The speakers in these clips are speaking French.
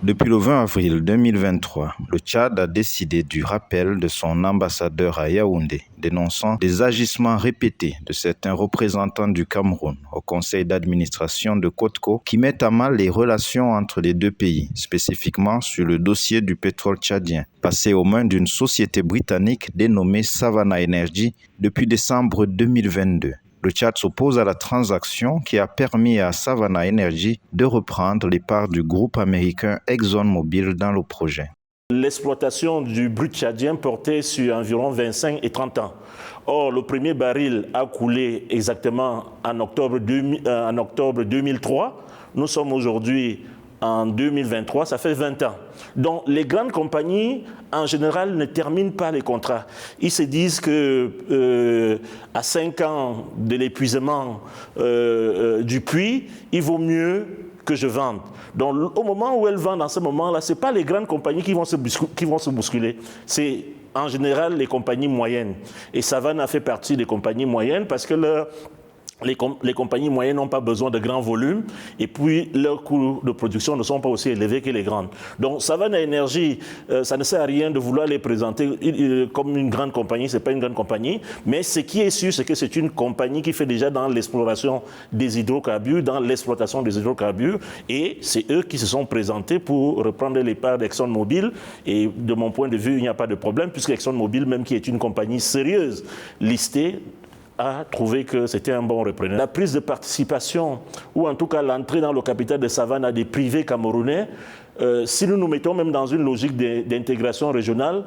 Depuis le 20 avril 2023, le Tchad a décidé du rappel de son ambassadeur à Yaoundé, dénonçant des agissements répétés de certains représentants du Cameroun au conseil d'administration de CODCO qui mettent à mal les relations entre les deux pays, spécifiquement sur le dossier du pétrole tchadien, passé aux mains d'une société britannique dénommée Savannah Energy depuis décembre 2022. Le Tchad s'oppose à la transaction qui a permis à Savannah Energy de reprendre les parts du groupe américain ExxonMobil dans le projet. L'exploitation du brut tchadien portait sur environ 25 et 30 ans. Or, le premier baril a coulé exactement en octobre 2003. Nous sommes aujourd'hui en 2023, ça fait 20 ans. Donc, les grandes compagnies, en général, ne terminent pas les contrats. Ils se disent que à 5 ans de l'épuisement du puits, il vaut mieux que je vende. Donc, au moment où elles vendent, en ce moment-là, ce n'est pas les grandes compagnies qui vont se bousculer. C'est en général les compagnies moyennes. Et Savannah fait partie des compagnies moyennes parce que les compagnies moyennes n'ont pas besoin de grands volumes et puis leurs coûts de production ne sont pas aussi élevés que les grandes. Donc Savannah Energy, ça ne sert à rien de vouloir les présenter comme une grande compagnie, ce n'est pas une grande compagnie, mais ce qui est sûr, c'est que c'est une compagnie qui fait déjà dans l'exploration des hydrocarbures, dans l'exploitation des hydrocarbures, et c'est eux qui se sont présentés pour reprendre les parts d'ExxonMobil, et de mon point de vue, il n'y a pas de problème, puisque ExxonMobil, même qui est une compagnie sérieuse, listée, a trouvé que c'était un bon repreneur. La prise de participation, ou en tout cas l'entrée dans le capital de Savannah des privés camerounais, si nous nous mettons même dans une logique d'intégration régionale,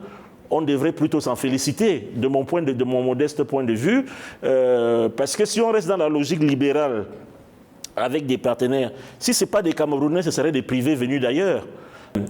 on devrait plutôt s'en féliciter, de mon modeste point de vue, parce que si on reste dans la logique libérale avec des partenaires, si ce n'est pas des Camerounais, ce seraient des privés venus d'ailleurs.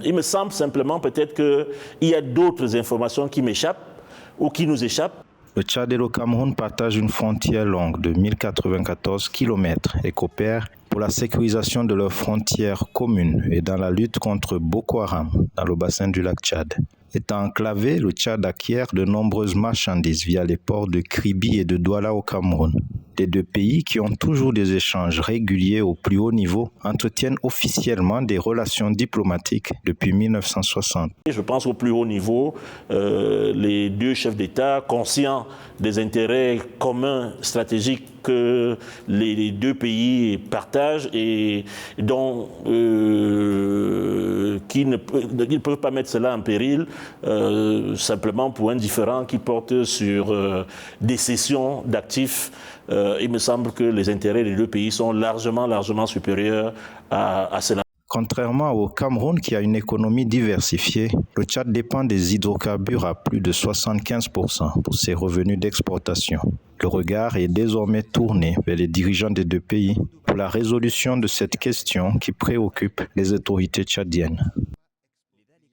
Il me semble simplement peut-être qu'il y a d'autres informations qui m'échappent ou qui nous échappent. Le Tchad et le Cameroun partagent une frontière longue de 1094 km et coopèrent pour la sécurisation de leurs frontières communes et dans la lutte contre Boko Haram dans le bassin du lac Tchad. Étant enclavé, le Tchad acquiert de nombreuses marchandises via les ports de Kribi et de Douala au Cameroun. Les deux pays, qui ont toujours des échanges réguliers au plus haut niveau, entretiennent officiellement des relations diplomatiques depuis 1960. Je pense au plus haut niveau, les deux chefs d'État, conscients des intérêts communs stratégiques que les deux pays partagent et dont qui ne peuvent pas mettre cela en péril simplement pour un différend qui porte sur des cessions d'actifs. Il me semble que les intérêts des deux pays sont largement supérieurs à cela. Contrairement au Cameroun qui a une économie diversifiée, le Tchad dépend des hydrocarbures à plus de 75% pour ses revenus d'exportation. Le regard est désormais tourné vers les dirigeants des deux pays pour la résolution de cette question qui préoccupe les autorités tchadiennes.